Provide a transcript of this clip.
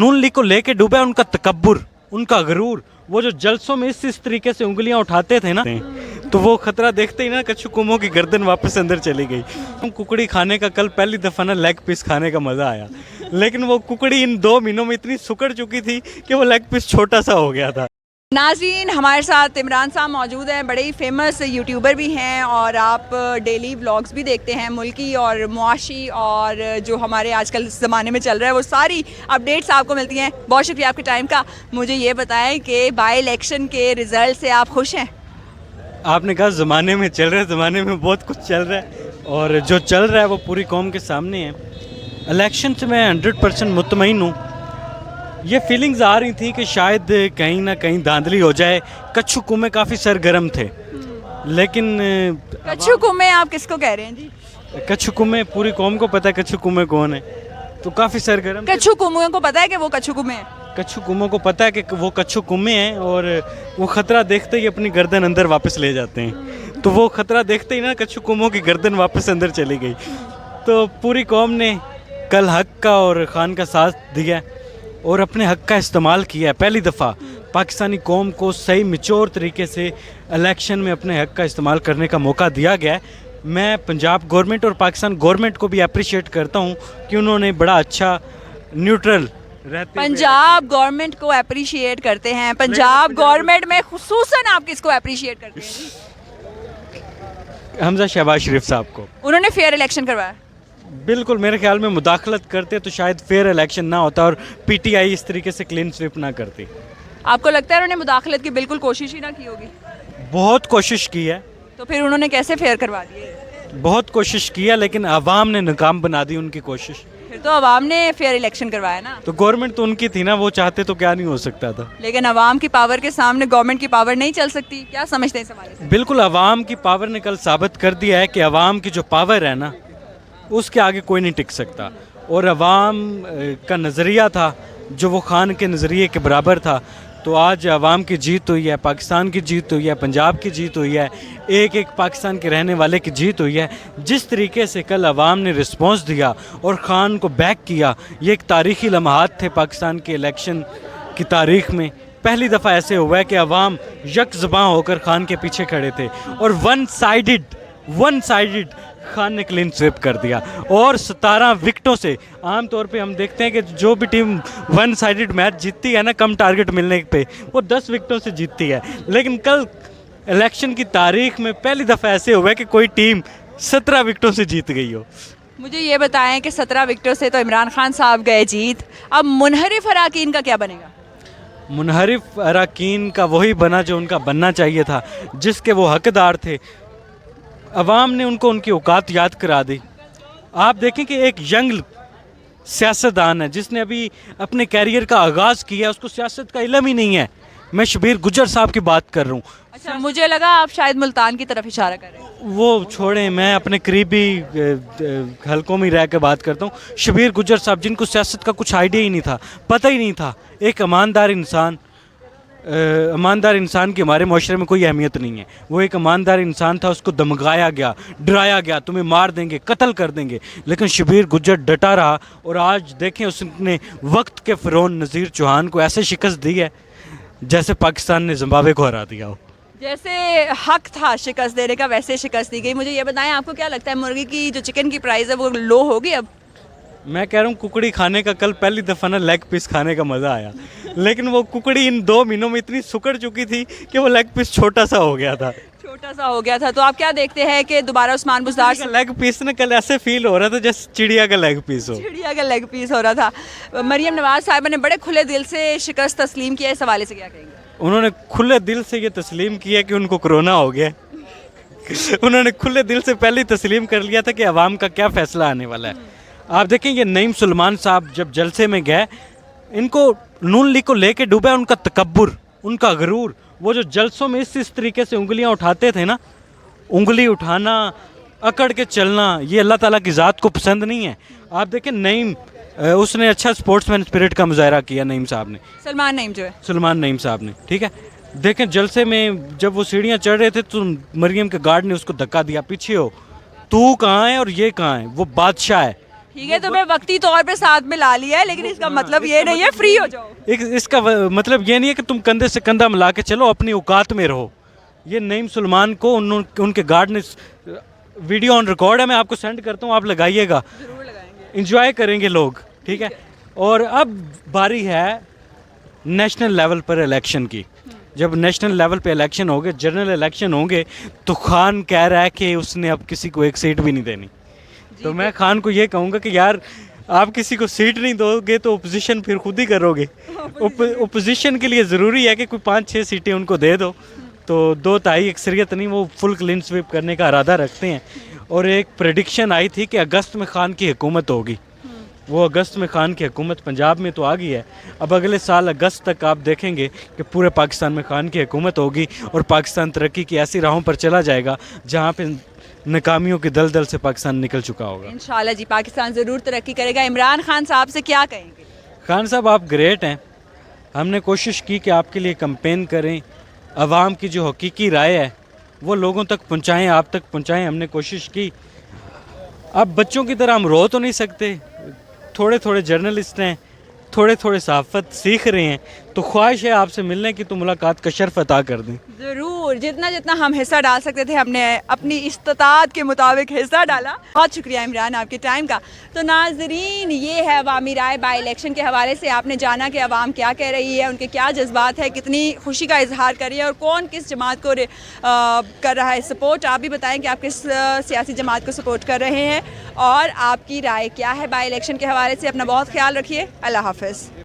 नून league को लेके डूबा है उनका तकब्बुर, उनका गरूर। वो जो जलसों में इस तरीके से उंगलियां उठाते थे ना, तो वो खतरा देखते ही ना कच्छु कुमों की गर्दन वापस अंदर चली गई। कुकड़ी खाने का कल पहली दफ़ा ना लेग पीस खाने का मज़ा आया, लेकिन वो कुकड़ी इन 2 महीनों में इतनी सुकड़ चुकी थी कि वो लेग पीस छोटा सा हो गया था। नाज़रीन, हमारे साथ इमरान साहब मौजूद हैं, बड़े ही फेमस यूट्यूबर भी हैं और आप डेली व्लॉग्स भी देखते हैं, मुल्की और मुआशी और जो हमारे आजकल ज़माने में चल रहा है वो सारी अपडेट्स आपको मिलती हैं। बहुत शुक्रिया आपके टाइम का। मुझे ये बताएं कि बाई इलेक्शन के रिज़ल्ट से आप खुश हैं? आपने कहा ज़माने में चल रहा है, ज़माने में बहुत कुछ चल रहा है और जो चल रहा है वो पूरी कौम के सामने है। इलेक्शन से मैं 100% मुतमईन हूँ। ये फीलिंग्स आ रही थी कि शायद कहीं ना कहीं धांधली हो जाए। कच्छु कुमें काफ़ी सरगर्म थे, लेकिन कच्छु कुमें आप किसको कह रहे हैं जी? कच्छु कुमें पूरी कौम को पता है कच्छु कुमें कौन है, तो काफ़ी सरगर्म। कच्छु कुमें को पता है कि वो कच्छु कुमें हैं? कच्छु कुमों को पता है कि वो कच्छु कुमें हैं और वो ख़तरा देखते ही अपनी गर्दन अंदर वापस ले जाते हैं। तो वो ख़तरा देखते ही ना कच्छु कुमों की गर्दन वापस अंदर चली गई। तो पूरी कौम ने कल हक का और खान का साथ दिया और अपने हक का इस्तेमाल किया है। पहली दफ़ा पाकिस्तानी कौम को सही मिचोर तरीके से इलेक्शन में अपने हक का इस्तेमाल करने का मौका दिया गया है। मैं पंजाब गवर्नमेंट और पाकिस्तान गवर्नमेंट को भी अप्रिशिएट करता हूँ कि उन्होंने बड़ा अच्छा न्यूट्रल रहते पंजाब गवर्नमेंट को अप्रिशिएट करते हैं। पंजाब गवर्नमेंट में खुसूसन आप किसको अप्रिशिएट करते हैं जी? हमजा शहबाज शरीफ साहब को। उन्होंने फेयर इलेक्शन करवाया। बिल्कुल, मेरे ख्याल में मुदाखलत करते तो शायद फेयर इलेक्शन ना होता और पीटीआई इस तरीके से क्लीन स्वीप ना करती। आपको लगता है उन्होंने मुदाखलत की बिल्कुल कोशिश ही ना की होगी? बहुत कोशिश की है, तो फिर उन्होंने कैसे फेयर करवा दिए? बहुत कोशिश किया, लेकिन अवाम ने नाकाम बना दी उनकी कोशिश। फिर तो अवाम ने फेयर इलेक्शन करवाया ना। तो गवर्नमेंट तो उनकी थी ना, वो चाहते तो क्या नहीं हो सकता था। लेकिन अवाम की पावर के सामने गवर्नमेंट की पावर नहीं चल सकती। क्या समझते हैं इस हवाले से? बिल्कुल, अवाम की पावर ने कल साबित कर दिया है कि अवाम की जो पावर है ना, उसके आगे कोई नहीं टिक सकता। और अवाम का नज़रिया था जो वो खान के नज़रिए के बराबर था। तो आज अवाम की जीत हुई है, पाकिस्तान की जीत हुई है, पंजाब की जीत हुई है, एक एक पाकिस्तान के रहने वाले की जीत हुई है। जिस तरीके से कल अवाम ने रिस्पॉन्स दिया और ख़ान को बैक किया, ये एक तारीख़ी लम्हात थे पाकिस्तान के इलेक्शन की तारीख़ में। पहली दफ़ा ऐसे हुआ है कि अवाम यक ज़बां होकर ख़ान के पीछे खड़े थे और वन साइडेड खान ने क्लीन स्वीप कर दिया और 17 विकेटों से। आम तौर पे हम देखते हैं कि जो भी टीम वन साइडेड मैच जीतती है ना, कम टारगेट मिलने पे, वो 10 विकेटों से जीतती है। लेकिन कल इलेक्शन की तारीख में पहली दफ़ा ऐसे हुआ है कि कोई टीम 17 विकेटों से जीत गई हो। मुझे ये बताएं कि 17 विकेटों से तो इमरान खान साहब गए जीत, अब मुनहरिफ अराकीन का क्या बनेगा? मुनहरिफ अराकीन का वही बना जो उनका बनना चाहिए था, जिसके वो हकदार थे। अवाम ने उनको उनकी औकात याद करा दी। आप देखें कि एक यंग सियासतदान है जिसने अभी अपने कैरियर का आगाज़ किया, उसको सियासत का इल्म ही नहीं है। मैं शबीर गुज्जर साहब की बात कर रहा हूँ। अच्छा, मुझे लगा आप शायद मुल्तान की तरफ इशारा कर रहे हैं। वो छोड़ें, मैं अपने करीबी हलकों में रह के बात करता हूँ। शबीर गुज्जर साहब, जिनको सियासत का कुछ आइडिया ही नहीं था, पता ही नहीं था। एक ईमानदार इंसान की हमारे माशरे में कोई अहमियत नहीं है। वो एक ईमानदार इंसान था, उसको धमकाया गया, डराया गया, तुम्हें मार देंगे, कत्ल कर देंगे, लेकिन शबीर गुज्जर डटा रहा। और आज देखें, उसने वक्त के फ़िरौन नज़ीर चौहान को ऐसे शिकस्त दी है जैसे पाकिस्तान ने जिम्बाब्वे को हरा दिया हो। जैसे हक था शिकस्त देने का, वैसे शिकस्त दी गई। मुझे ये बताएं, आपको क्या लगता है मुर्गी की जो चिकन की प्राइस है वो लो होगी अब? मैं कह रहा हूँ, कुकड़ी खाने का कल पहली दफ़ा ना लेग पीस खाने का मज़ा आया, लेकिन वो कुकड़ी इन 2 महीनों में इतनी सुकड़ चुकी थी कि वो लेग पीस छोटा सा हो गया था। छोटा सा हो गया था। तो आप क्या देखते हैं कि दोबारा उस्मान बुज़दार का लेग पीस ना कल ऐसे फील हो रहा था जैसे चिड़िया का लेग पीस हो। चिड़िया का लेग पीस हो रहा था। मरियम नवाज साहिबा ने बड़े खुले दिल से शिकस्त तस्लीम किया, इस हवाले से क्या कहेंगे? उन्होंने खुले दिल से ये तस्लीम किया कि उनको कोरोना हो गया। उन्होंने खुले दिल से पहले तस्लीम कर लिया था कि अवाम का क्या फ़ैसला आने वाला है। आप देखें, ये नईम सुलेमान साहब जब जलसे में गए, इनको नून लीग को लेके डूबा है उनका तकब्बुर, उनका गरूर। वो जो जलसों में इस तरीके से उंगलियां उठाते थे ना, उंगली उठाना, अकड़ के चलना, ये अल्लाह ताला की ज़ात को पसंद नहीं है। आप देखें, नईम उसने अच्छा स्पोर्ट्समैन स्पिरिट का मुजाहरा किया, नईम साहब ने, सुलेमान नईम साहब ने, ठीक है। देखें, जलसे में जब वो सीढ़ियाँ चढ़ रहे थे तो मरियम के गार्ड ने उसको धक्का दिया, पीछे हो, तू कहाँ है और ये कहाँ है, वो बादशाह है, ठीक है, तो मैं वक्ती तौर पे साथ में ला लिया है, लेकिन इसका मतलब ये नहीं है फ्री हो जाओ। इसका मतलब ये नहीं है कि तुम कंधे से कंधा मिला के चलो, अपनी औकात में रहो। ये नईम सुलेमान को उनके गार्ड ने, वीडियो ऑन रिकॉर्ड है, मैं आपको सेंड करता हूँ, आप लगाइएगा, जरूर लगाएंगे। इंजॉय करेंगे लोग, ठीक है। और अब बारी है नेशनल लेवल पर इलेक्शन की। जब नेशनल लेवल पे इलेक्शन होंगे, जनरल इलेक्शन होंगे, तो खान कह रहा है कि उसने अब किसी को एक सीट भी नहीं देनी। तो मैं खान को ये कहूँगा कि यार आप किसी को सीट नहीं दोगे तो ओपोजिशन फिर खुद ही करोगे। ओपोजिशन के लिए ज़रूरी है कि कोई 5-6 सीटें उनको दे दो, तो 2-2.5 अक्सरियत नहीं, वो फुल क्लीन स्वीप करने का इरादा रखते हैं। और एक प्रेडिक्शन आई थी कि अगस्त में खान की हुकूमत होगी, वो अगस्त में खान की हुकूमत पंजाब में तो आ गई है। अब अगले साल अगस्त तक आप देखेंगे कि पूरे पाकिस्तान में खान की हुकूमत होगी और पाकिस्तान तरक्की की ऐसी राहों पर चला जाएगा जहाँ पे नाकामियों के दलदल से पाकिस्तान निकल चुका होगा। इंशाल्लाह जी, पाकिस्तान ज़रूर तरक्की करेगा। इमरान खान साहब से क्या कहेंगे? खान साहब आप ग्रेट हैं, हमने कोशिश की कि आपके लिए कैंपेन करें, आवाम की जो हकीकी राय है वो लोगों तक पहुँचाएँ, आप तक पहुँचाएँ, हमने कोशिश की। अब बच्चों की तरह हम रो तो नहीं सकते, थोड़े थोड़े जर्नलिस्ट हैं, थोड़े थोड़े सहाफ़त सीख रहे हैं, तो ख्वाहिश है आपसे मिलने की, तो मुलाकात का शर्फ अता कर दें। ज़रूर, जितना जितना हम हिस्सा डाल सकते थे हमने अपनी इस्तात के मुताबिक हिस्सा डाला। बहुत शुक्रिया इमरान आपके टाइम का। तो नाजरीन, ये है अवामी राय बाई इलेक्शन के हवाले से। आपने जाना कि अवाम क्या कह रही है, उनके क्या जज्बात है, कितनी खुशी का इजहार कर रही है और कौन किस जमात को कर रहा है सपोर्ट। आप भी बताएं कि आप किस सियासी जमात को सपोर्ट कर रहे हैं और आपकी राय क्या है बाई इलेक्शन के हवाले से। अपना बहुत ख्याल रखिए। अल्लाह हाफ़िज़।